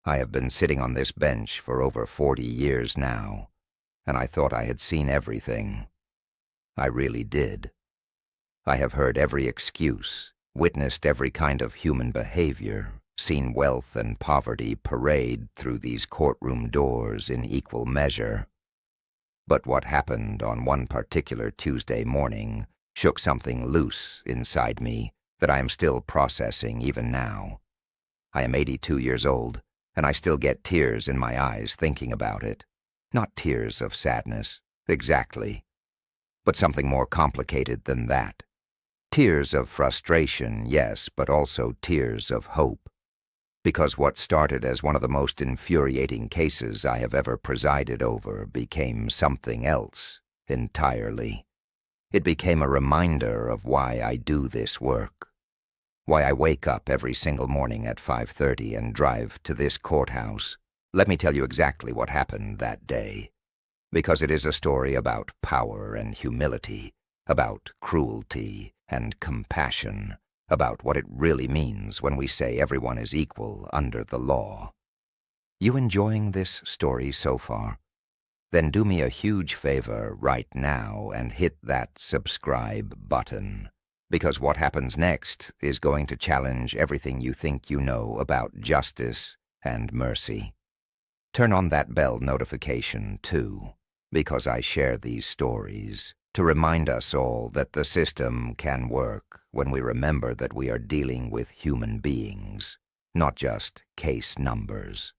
I have been sitting on this bench for over 40 years now, and I thought I had seen everything. I really did. I have heard every excuse, witnessed every kind of human behavior, seen wealth and poverty parade through these courtroom doors in equal measure. But what happened on one particular Tuesday morning shook something loose inside me that I am still processing even now. I am 82 years old, and I still get tears in my eyes thinking about it. Not tears of sadness, exactly, but something more complicated than that. Tears of frustration, yes, but also tears of hope. Because what started as one of the most infuriating cases I have ever presided over became something else entirely. It became a reminder of why I do this work, why I wake up every single morning at 5:30 and drive to this courthouse. Let me tell you exactly what happened that day, because it is a story about power and humility, about cruelty and compassion, about what it really means when we say everyone is equal under the law. You enjoying this story so far? Then do me a huge favor right now and hit that subscribe button, because what happens next is going to challenge everything you think you know about justice and mercy. Turn on that bell notification too, because I share these stories to remind us all that the system can work when we remember that we are dealing with human beings, not just case numbers.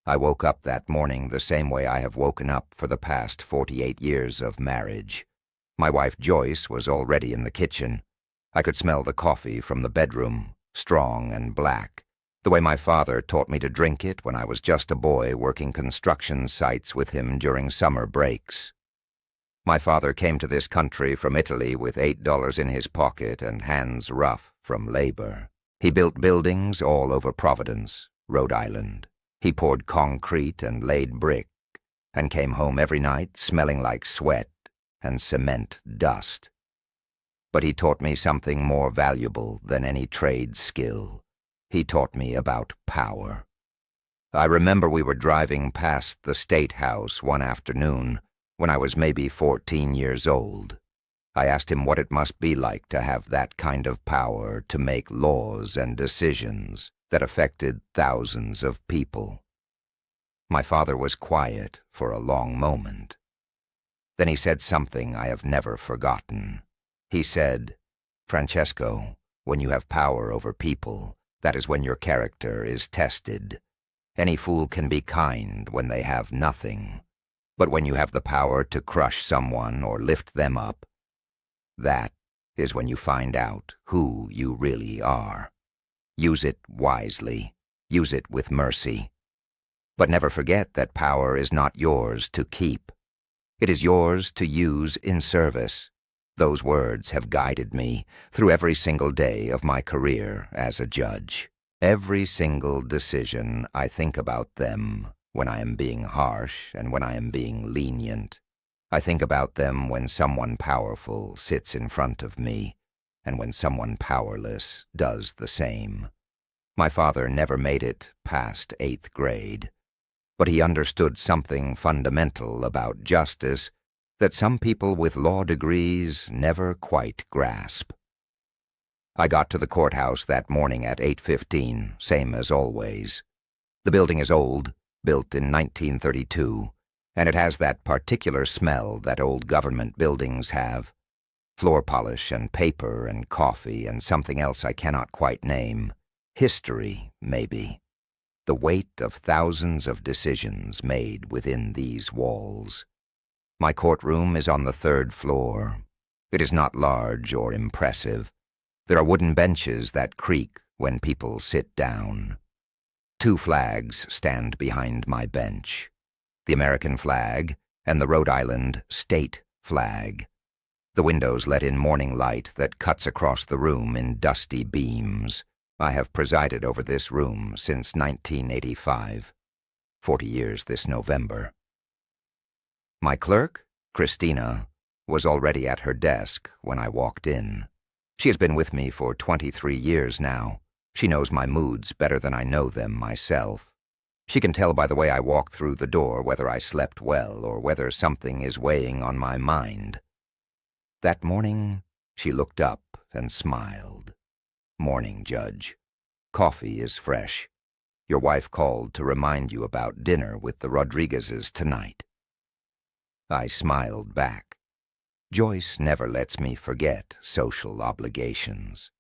I woke up that morning the same way I have woken up for the past 48 years of marriage. My wife Joyce was already in the kitchen. I could smell the coffee from the bedroom, strong and black, the way my father taught me to drink it when I was just a boy working construction sites with him during summer breaks. My father came to this country from Italy with $8 in his pocket and hands rough from labor. He built buildings all over Providence, Rhode Island. He poured concrete and laid brick, and came home every night smelling like sweat and cement dust. But he taught me something more valuable than any trade skill. He taught me about power. I remember we were driving past the State House one afternoon when I was maybe 14 years old. I asked him what it must be like to have that kind of power to make laws and decisions that affected thousands of people. My father was quiet for a long moment. Then he said something I have never forgotten. He said, "Francesco, when you have power over people, that is when your character is tested. Any fool can be kind when they have nothing. But when you have the power to crush someone or lift them up, that is when you find out who you really are. Use it wisely. Use it with mercy. But never forget that power is not yours to keep. It is yours to use in service." Those words have guided me through every single day of my career as a judge. Every single decision, I think about them when I am being harsh and when I am being lenient. I think about them when someone powerful sits in front of me and when someone powerless does the same. My father never made it past 8th grade, but he understood something fundamental about justice that some people with law degrees never quite grasp. I got to the courthouse that morning at 8:15, same as always. The building is old, built in 1932, and it has that particular smell that old government buildings have. Floor polish and paper and coffee and something else I cannot quite name. History, maybe. The weight of thousands of decisions made within these walls. My courtroom is on the 3rd floor. It is not large or impressive. There are wooden benches that creak when people sit down. 2 flags stand behind my bench, the American flag and the Rhode Island state flag. The windows let in morning light that cuts across the room in dusty beams. I have presided over this room since 1985, 40 years this November. My clerk, Christina, was already at her desk when I walked in. She has been with me for 23 years now. She knows my moods better than I know them myself. She can tell by the way I walk through the door whether I slept well or whether something is weighing on my mind. That morning, she looked up and smiled. "Morning, Judge. Coffee is fresh. Your wife called to remind you about dinner with the Rodriguezes tonight." I smiled back. Joyce never lets me forget social obligations.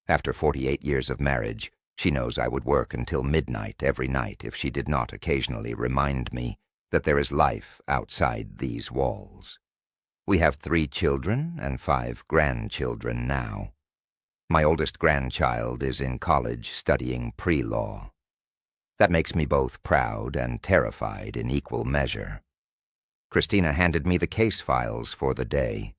After 48 years of marriage, she knows I would work until midnight every night if she did not occasionally remind me that there is life outside these walls. We have 3 children and 5 grandchildren now. My oldest grandchild is in college studying pre-law. That makes me both proud and terrified in equal measure. Christina handed me the case files for the day.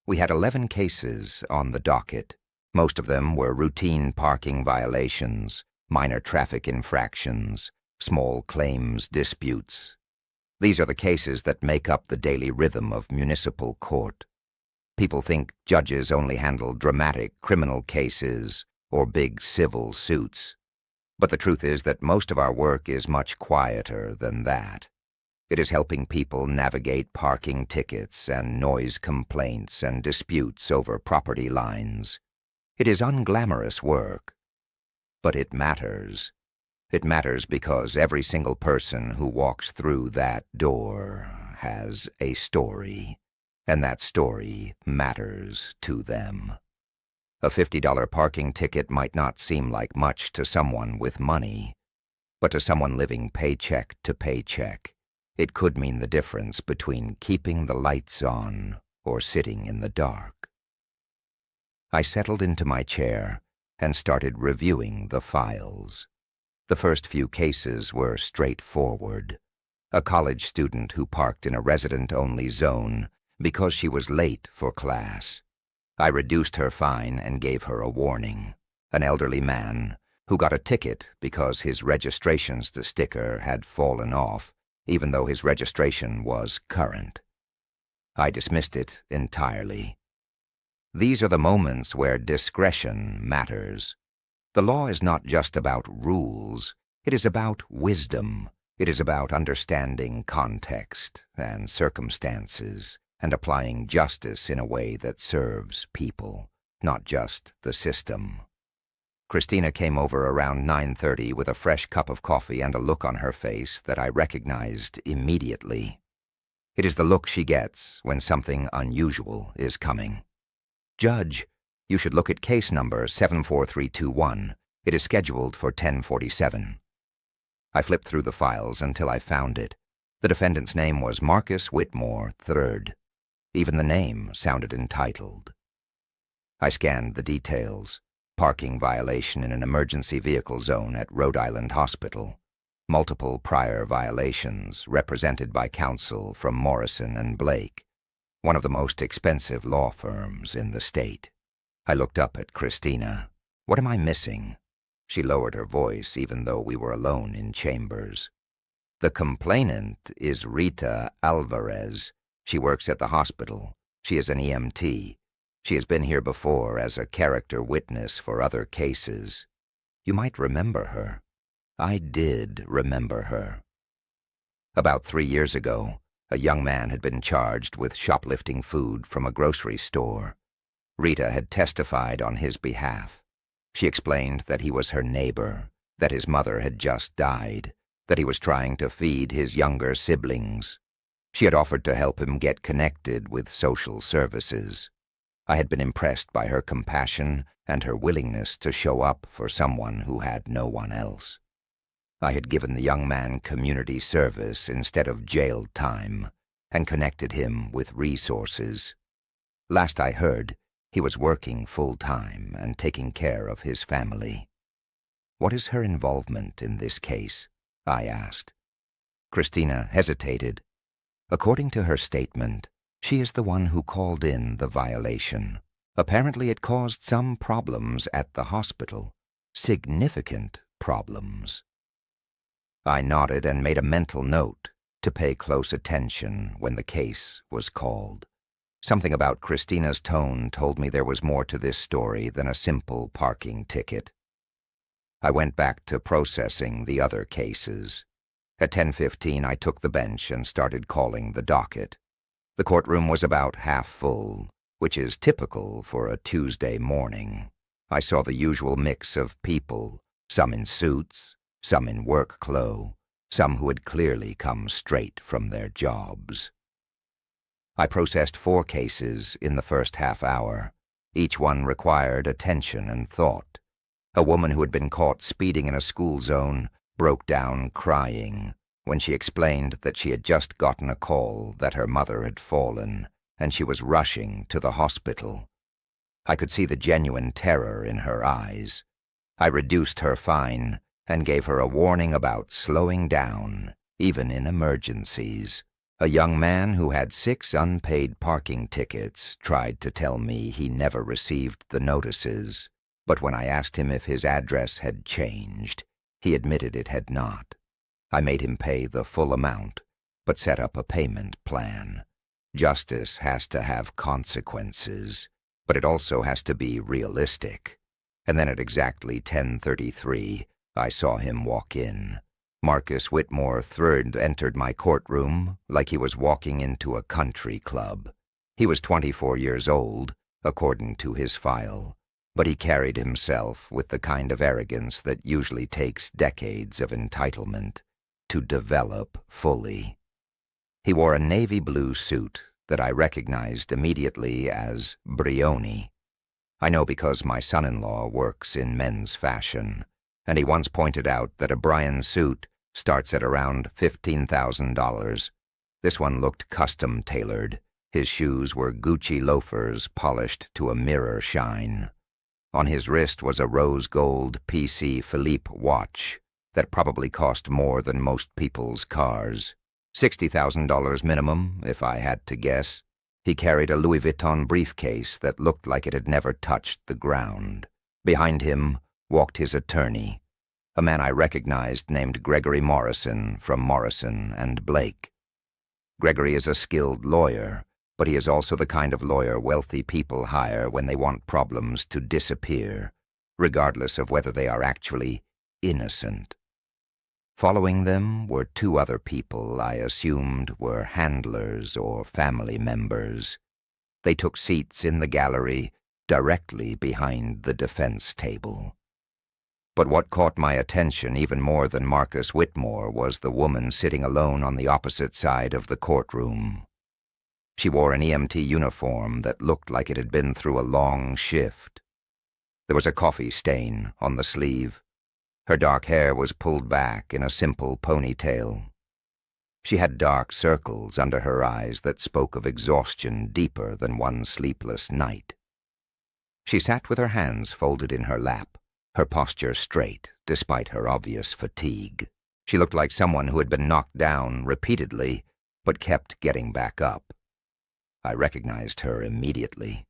We had 11 cases on the docket. Most of them were routine parking violations, minor traffic infractions, small claims disputes. These are the cases that make up the daily rhythm of municipal court. People think judges only handle dramatic criminal cases or big civil suits. But the truth is that most of our work is much quieter than that. It is helping people navigate parking tickets and noise complaints and disputes over property lines. It is unglamorous work, but it matters. It matters because every single person who walks through that door has a story, and that story matters to them. A $50 parking ticket might not seem like much to someone with money, but to someone living paycheck to paycheck, it could mean the difference between keeping the lights on or sitting in the dark. I settled into my chair and started reviewing the files. The first few cases were straightforward. A college student who parked in a resident-only zone because she was late for class. I reduced her fine and gave her a warning. An elderly man who got a ticket because his registration's sticker had fallen off, even though his registration was current. I dismissed it entirely. These are the moments where discretion matters. The law is not just about rules. It is about wisdom. It is about understanding context and circumstances and applying justice in a way that serves people, not just the system. Christina came over around 9:30 with a fresh cup of coffee and a look on her face that I recognized immediately. It is the look she gets when something unusual is coming. "Judge, you should look at case number 74321. It is scheduled for 10:47. I flipped through the files until I found it. The defendant's name was Marcus Whitmore, III. Even the name sounded entitled. I scanned the details. Parking violation in an emergency vehicle zone at Rhode Island Hospital. Multiple prior violations represented by counsel from Morrison and Blake, one of the most expensive law firms in the state. I looked up at Christina. "What am I missing?" She lowered her voice even though we were alone in chambers. "The complainant is Rita Alvarez. She works at the hospital. She is an EMT. She has been here before as a character witness for other cases. You might remember her." I did remember her. About 3 years ago, a young man had been charged with shoplifting food from a grocery store. Rita had testified on his behalf. She explained that he was her neighbor, that his mother had just died, that he was trying to feed his younger siblings. She had offered to help him get connected with social services. I had been impressed by her compassion and her willingness to show up for someone who had no one else. I had given the young man community service instead of jail time and connected him with resources. Last I heard, he was working full-time and taking care of his family. "What is her involvement in this case?" I asked. Christina hesitated. According to her statement, she is the one who called in the violation. Apparently it caused some problems at the hospital. Significant problems. I nodded and made a mental note to pay close attention when the case was called. Something about Christina's tone told me there was more to this story than a simple parking ticket. I went back to processing the other cases. At 10:15, I took the bench and started calling the docket. The courtroom was about half full, which is typical for a Tuesday morning. I saw the usual mix of people, some in suits, some in work clothes, some who had clearly come straight from their jobs. I processed 4 cases in the first half hour. Each one required attention and thought. A woman who had been caught speeding in a school zone broke down crying when she explained that she had just gotten a call that her mother had fallen and she was rushing to the hospital. I could see the genuine terror in her eyes. I reduced her fine and gave her a warning about slowing down, even in emergencies. A young man who had 6 unpaid parking tickets tried to tell me he never received the notices, but when I asked him if his address had changed, he admitted it had not. I made him pay the full amount, but set up a payment plan. Justice has to have consequences, but it also has to be realistic. And then at exactly 10:33, I saw him walk in. Marcus Whitmore III entered my courtroom like he was walking into a country club. He was 24 years old, according to his file, but he carried himself with the kind of arrogance that usually takes decades of entitlement to develop fully. He wore a navy blue suit that I recognized immediately as Brioni. I know because my son-in-law works in men's fashion, and he once pointed out that a Brion suit starts at around $15,000. This one looked custom-tailored. His shoes were Gucci loafers polished to a mirror shine. On his wrist was a rose gold PC Philippe watch that probably cost more than most people's cars. $60,000 minimum, if I had to guess. He carried a Louis Vuitton briefcase that looked like it had never touched the ground. Behind him walked his attorney, a man I recognized named Gregory Morrison from Morrison and Blake. Gregory is a skilled lawyer, but he is also the kind of lawyer wealthy people hire when they want problems to disappear, regardless of whether they are actually innocent. Following them were 2 other people I assumed were handlers or family members. They took seats in the gallery directly behind the defense table. But what caught my attention even more than Marcus Whitmore was the woman sitting alone on the opposite side of the courtroom. She wore an EMT uniform that looked like it had been through a long shift. There was a coffee stain on the sleeve. Her dark hair was pulled back in a simple ponytail. She had dark circles under her eyes that spoke of exhaustion deeper than one sleepless night. She sat with her hands folded in her lap, her posture straight despite her obvious fatigue. She looked like someone who had been knocked down repeatedly but kept getting back up. I recognized her immediately.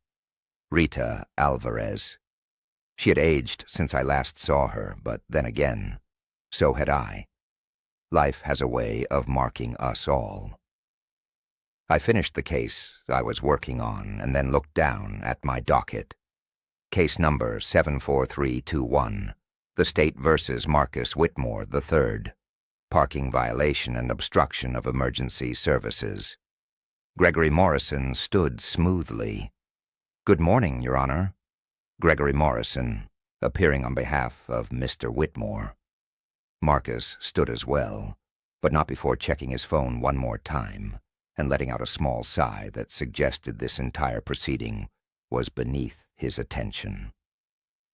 Rita Alvarez. She had aged since I last saw her, but then again, so had I. Life has a way of marking us all. I finished the case I was working on and then looked down at my docket. Case number 74321, the State versus Marcus Whitmore III, parking violation and obstruction of emergency services. Gregory Morrison stood smoothly. "Good morning, Your Honor." Gregory Morrison, appearing on behalf of Mr. Whitmore. Marcus stood as well, but not before checking his phone one more time and letting out a small sigh that suggested this entire proceeding was beneath his attention.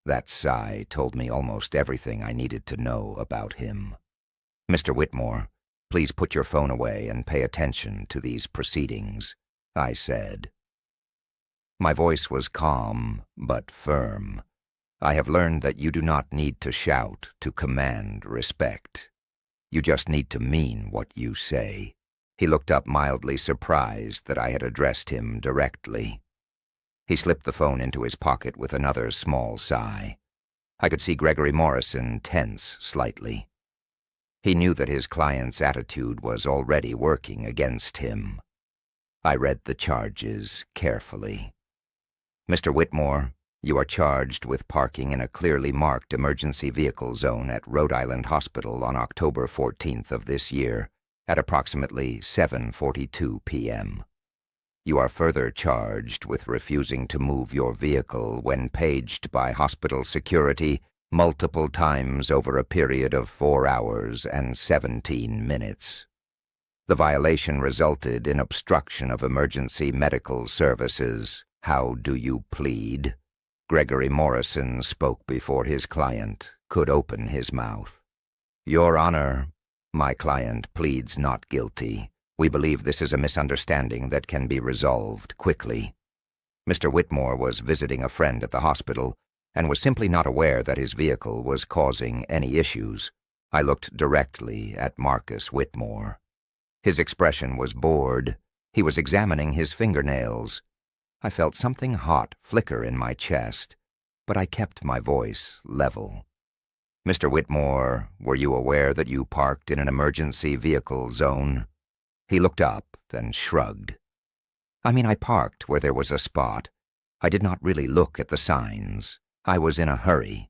That sigh told me almost everything I needed to know about him. "Mr. Whitmore, please put your phone away and pay attention to these proceedings," I said. My voice was calm but firm. "I have learned that you do not need to shout to command respect. You just need to mean what you say." He looked up mildly surprised that I had addressed him directly. He slipped the phone into his pocket with another small sigh. I could see Gregory Morrison tense slightly. He knew that his client's attitude was already working against him. I read the charges carefully. "Mr. Whitmore, You are charged with parking in a clearly marked emergency vehicle zone at Rhode Island Hospital on October 14th of this year at approximately 7:42 p.m. You are further charged with refusing to move your vehicle when paged by hospital security multiple times over a period of 4 hours and 17 minutes. The violation resulted in obstruction of emergency medical services. How do you plead? Gregory Morrison spoke before his client could open his mouth. Your Honor, my client pleads not guilty. We believe this is a misunderstanding that can be resolved quickly. Mr. Whitmore was visiting a friend at the hospital and was simply not aware that his vehicle was causing any issues. I looked directly at Marcus Whitmore. His expression was bored. He was examining his fingernails. I felt something hot flicker in my chest, but I kept my voice level. Mr. Whitmore, were you aware that you parked in an emergency vehicle zone? He looked up and shrugged. I parked where there was a spot. I did not really look at the signs. I was in a hurry.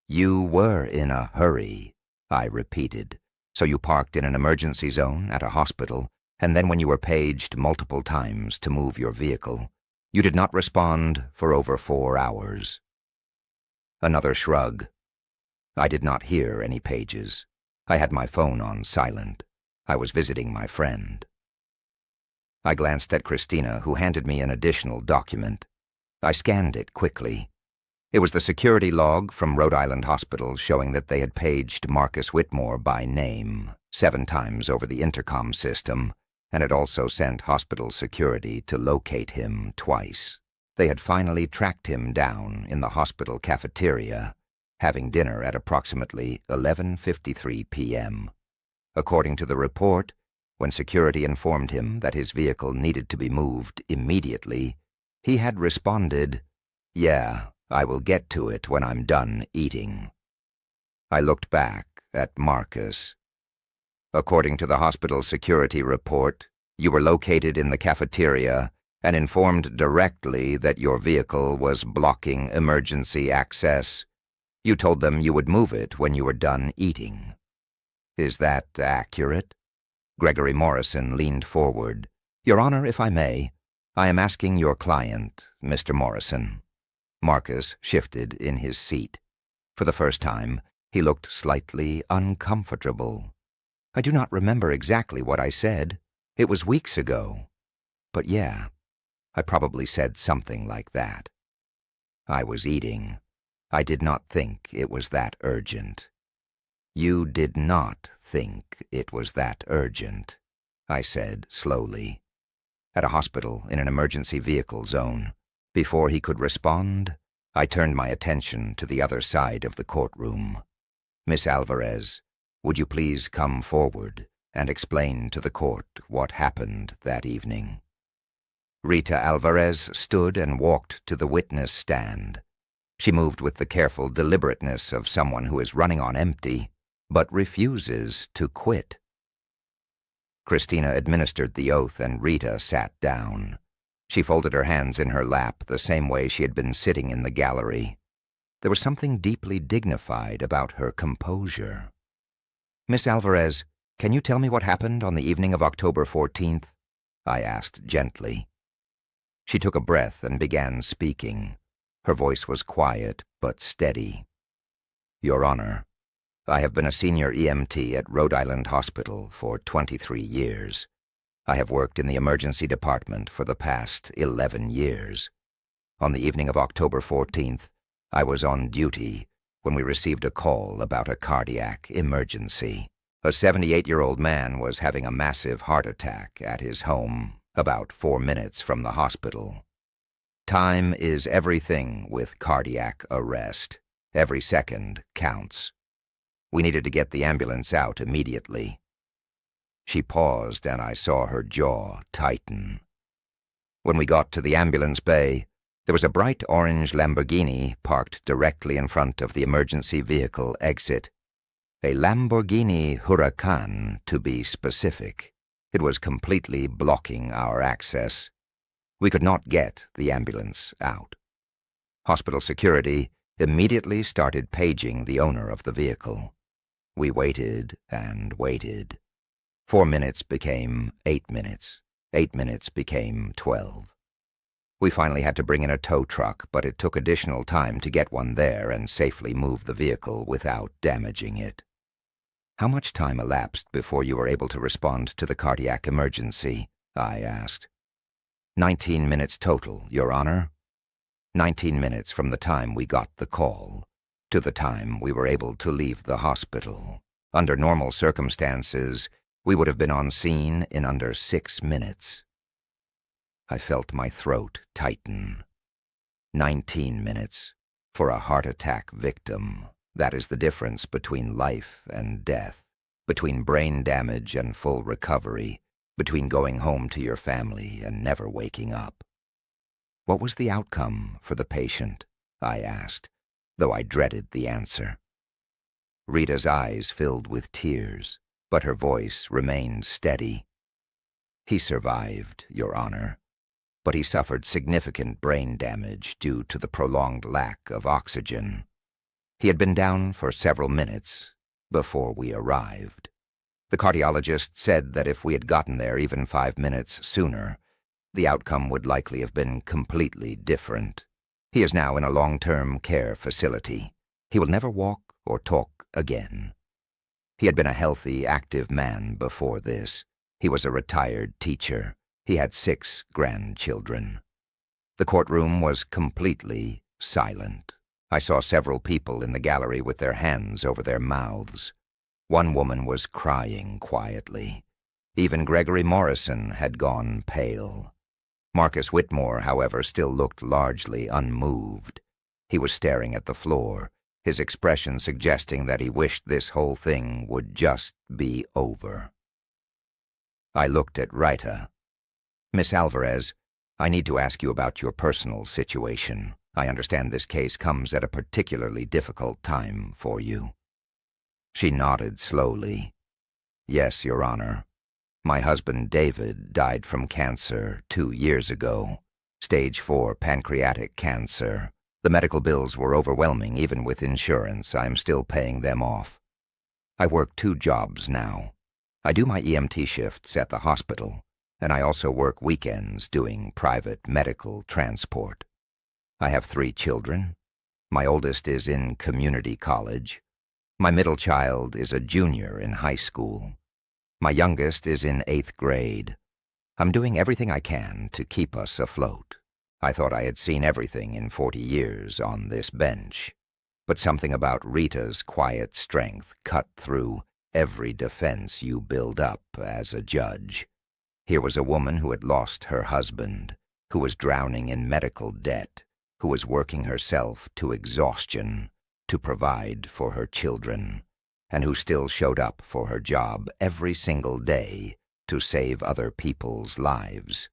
You were in a hurry, I repeated. So you parked in an emergency zone at a hospital, and then when you were paged multiple times to move your vehicle, you did not respond for over 4 hours. Another shrug. I did not hear any pages. I had my phone on silent. I was visiting my friend. I glanced at Christina, who handed me an additional document. I scanned it quickly. It was the security log from Rhode Island Hospital showing that they had paged Marcus Whitmore by name 7 times over the intercom system, and had also sent hospital security to locate him twice. They had finally tracked him down in the hospital cafeteria, having dinner at approximately 11:53 p.m. According to the report, when security informed him that his vehicle needed to be moved immediately, he had responded, "Yeah, I will get to it when I'm done eating." I looked back at Marcus. According to the hospital security report, you were located in the cafeteria and informed directly that your vehicle was blocking emergency access. You told them you would move it when you were done eating. Is that accurate? Gregory Morrison leaned forward. Your Honor, if I may, I am asking your client, Mr. Morrison. Marcus shifted in his seat. For the first time, he looked slightly uncomfortable. I do not remember exactly what I said. It was weeks ago. But yeah, I probably said something like that. I was eating. I did not think it was that urgent. You did not think it was that urgent, I said slowly. At a hospital in an emergency vehicle zone. Before he could respond, I turned my attention to the other side of the courtroom. Miss Alvarez, would you please come forward and explain to the court what happened that evening? Rita Alvarez stood and walked to the witness stand. She moved with the careful deliberateness of someone who is running on empty, but refuses to quit. Christina administered the oath and Rita sat down. She folded her hands in her lap the same way she had been sitting in the gallery. There was something deeply dignified about her composure. Miss Alvarez, can you tell me what happened on the evening of October 14th? I asked gently. She took a breath and began speaking. Her voice was quiet but steady. Your Honor, I have been a senior EMT at Rhode Island Hospital for 23 years. I have worked in the emergency department for the past 11 years. On the evening of October 14th, I was on duty when we received a call about a cardiac emergency. A 78-year-old man was having a massive heart attack at his home, about 4 minutes from the hospital. Time is everything with cardiac arrest. Every second counts. We needed to get the ambulance out immediately. She paused and I saw her jaw tighten. When we got to the ambulance bay, there was a bright orange Lamborghini parked directly in front of the emergency vehicle exit. A Lamborghini Huracan, to be specific. It was completely blocking our access. We could not get the ambulance out. Hospital security immediately started paging the owner of the vehicle. We waited and waited. 4 minutes became 8 minutes. 8 minutes became 12. We finally had to bring in a tow truck, but it took additional time to get one there and safely move the vehicle without damaging it. "How much time elapsed before you were able to respond to the cardiac emergency?" I asked. 19 minutes total, Your Honor. 19 minutes from the time we got the call to the time we were able to leave the hospital. Under normal circumstances, we would have been on scene in under 6 minutes. I felt my throat tighten. 19 minutes for a heart attack victim. That is the difference between life and death, between brain damage and full recovery, between going home to your family and never waking up. "What was the outcome for the patient?" I asked, though I dreaded the answer. Rita's eyes filled with tears, but her voice remained steady. "He survived, Your Honor, but he suffered significant brain damage due to the prolonged lack of oxygen. He had been down for several minutes before we arrived. The cardiologist said that if we had gotten there even 5 minutes sooner, the outcome would likely have been completely different. He is now in a long-term care facility. He will never walk or talk again. He had been a healthy, active man before this. He was a retired teacher. He had 6 grandchildren. The courtroom was completely silent. I saw several people in the gallery with their hands over their mouths. One woman was crying quietly. Even Gregory Morrison had gone pale. Marcus Whitmore, however, still looked largely unmoved. He was staring at the floor, his expression suggesting that he wished this whole thing would just be over. I looked at Rita. "Miss Alvarez, I need to ask you about your personal situation. I understand this case comes at a particularly difficult time for you." She nodded slowly. "Yes, Your Honor. My husband David died from cancer 2 years ago. Stage 4 pancreatic cancer. The medical bills were overwhelming even with insurance. I'm still paying them off. I work 2 jobs now. I do my EMT shifts at the hospital, and I also work weekends doing private medical transport. I have 3 children. My oldest is in community college. My middle child is a junior in high school. My youngest is in 8th grade. I'm doing everything I can to keep us afloat. I thought I had seen everything in 40 years on this bench, but something about Rita's quiet strength cut through every defense you build up as a judge. Here was a woman who had lost her husband, who was drowning in medical debt, who was working herself to exhaustion to provide for her children, and who still showed up for her job every single day to save other people's lives.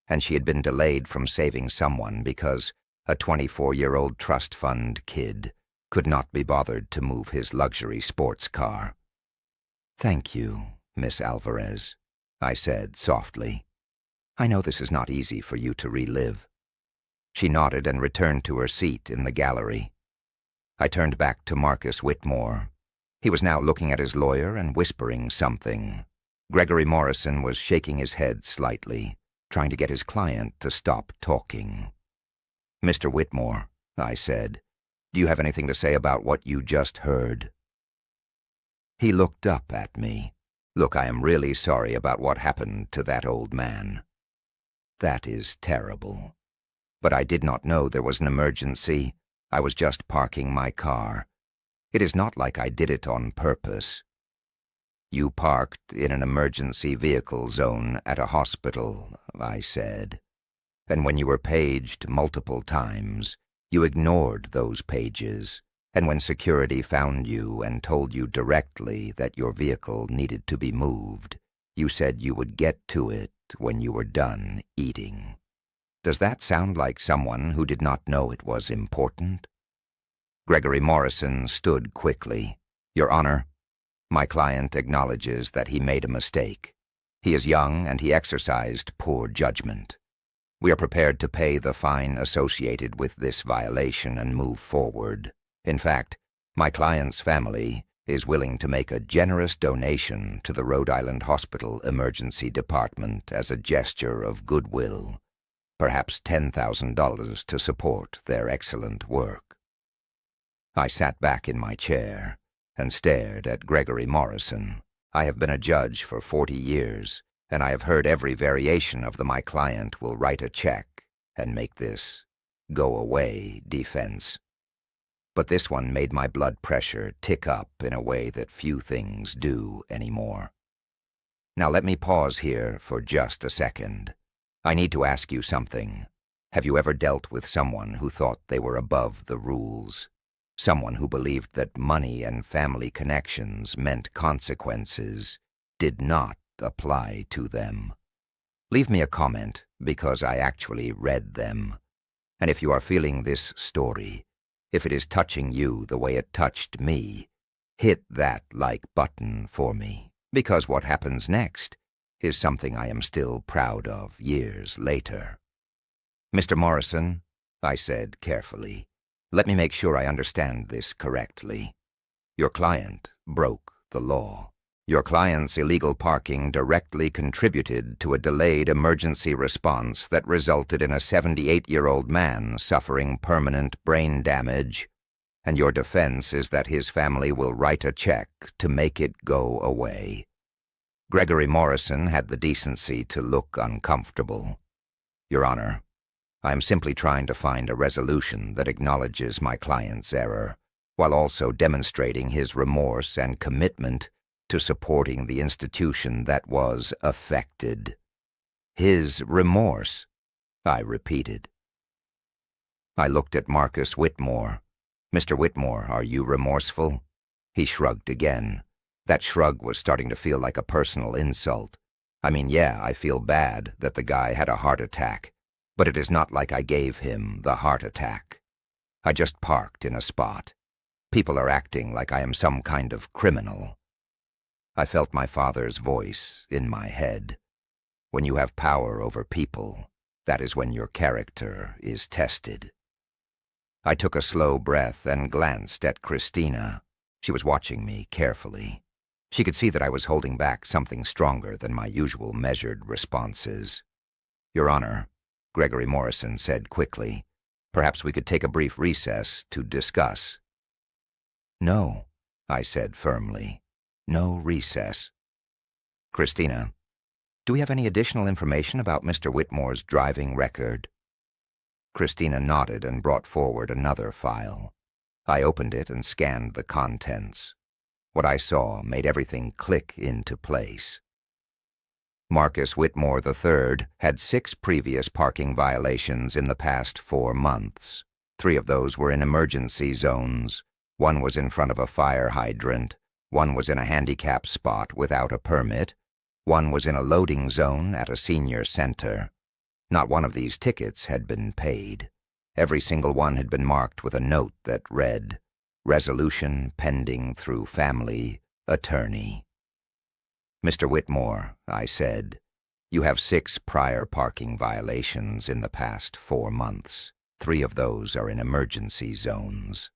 And she had been delayed from saving someone because a 24-year-old trust fund kid could not be bothered to move his luxury sports car. "Thank you, Miss Alvarez," I said softly. "I know this is not easy for you to relive." She nodded and returned to her seat in the gallery. I turned back to Marcus Whitmore. He was now looking at his lawyer and whispering something. Gregory Morrison was shaking his head slightly, trying to get his client to stop talking. "Mr. Whitmore," I said, "do you have anything to say about what you just heard?" He looked up at me. "Look, I am really sorry about what happened to that old man. That is terrible. But I did not know there was an emergency. I was just parking my car. It is not like I did it on purpose." "You parked in an emergency vehicle zone at a hospital," I said. "And when you were paged multiple times, you ignored those pages. And when security found you and told you directly that your vehicle needed to be moved, you said you would get to it when you were done eating. Does that sound like someone who did not know it was important?" Gregory Morrison stood quickly. "Your Honor, my client acknowledges that he made a mistake. He is young and he exercised poor judgment. We are prepared to pay the fine associated with this violation and move forward. In fact, my client's family is willing to make a generous donation to the Rhode Island Hospital Emergency Department as a gesture of goodwill, perhaps $10,000 to support their excellent work. I sat back in my chair and stared at Gregory Morrison. I have been a judge for 40 years, and I have heard every variation of the "my client will write a check and make this go away" defense. But this one made my blood pressure tick up in a way that few things do anymore. Now let me pause here for just a second. I need to ask you something. Have you ever dealt with someone who thought they were above the rules? Someone who believed that money and family connections meant consequences did not apply to them? Leave me a comment, because I actually read them. And if you are feeling this story, if it is touching you the way it touched me, hit that like button for me, because what happens next is something I am still proud of years later. "Mr. Morrison," I said carefully, "let me make sure I understand this correctly. Your client broke the law. Your client's illegal parking directly contributed to a delayed emergency response that resulted in a 78-year-old man suffering permanent brain damage, and your defense is that his family will write a check to make it go away." Gregory Morrison had the decency to look uncomfortable. "Your Honor, I am simply trying to find a resolution that acknowledges my client's error, while also demonstrating his remorse and commitment to supporting the institution that was affected." "His remorse," I repeated. I looked at Marcus Whitmore. "Mr. Whitmore, are you remorseful?" He shrugged again. That shrug was starting to feel like a personal insult. I mean, yeah, I feel bad that the guy had a heart attack, but it is not like I gave him the heart attack. I just parked in a spot. People are acting like I am some kind of criminal. I felt my father's voice in my head. When you have power over people, that is when your character is tested. I took a slow breath and glanced at Christina. She was watching me carefully. She could see that I was holding back something stronger than my usual measured responses. "Your Honor," Gregory Morrison said quickly, "perhaps we could take a brief recess to discuss." "No," I said firmly. "No recess." "Christina, do we have any additional information about Mr. Whitmore's driving record?" Christina nodded and brought forward another file. I opened it and scanned the contents. What I saw made everything click into place. Marcus Whitmore III had 6 previous parking violations in the past 4 months. 3 of those were in emergency zones. 1 was in front of a fire hydrant. 1 was in a handicap spot without a permit. 1 was in a loading zone at a senior center. Not one of these tickets had been paid. Every single one had been marked with a note that read, "Resolution pending through family attorney." "Mr. Whitmore," I said, "you have 6 prior parking violations in the past 4 months. 3 of those are in emergency zones."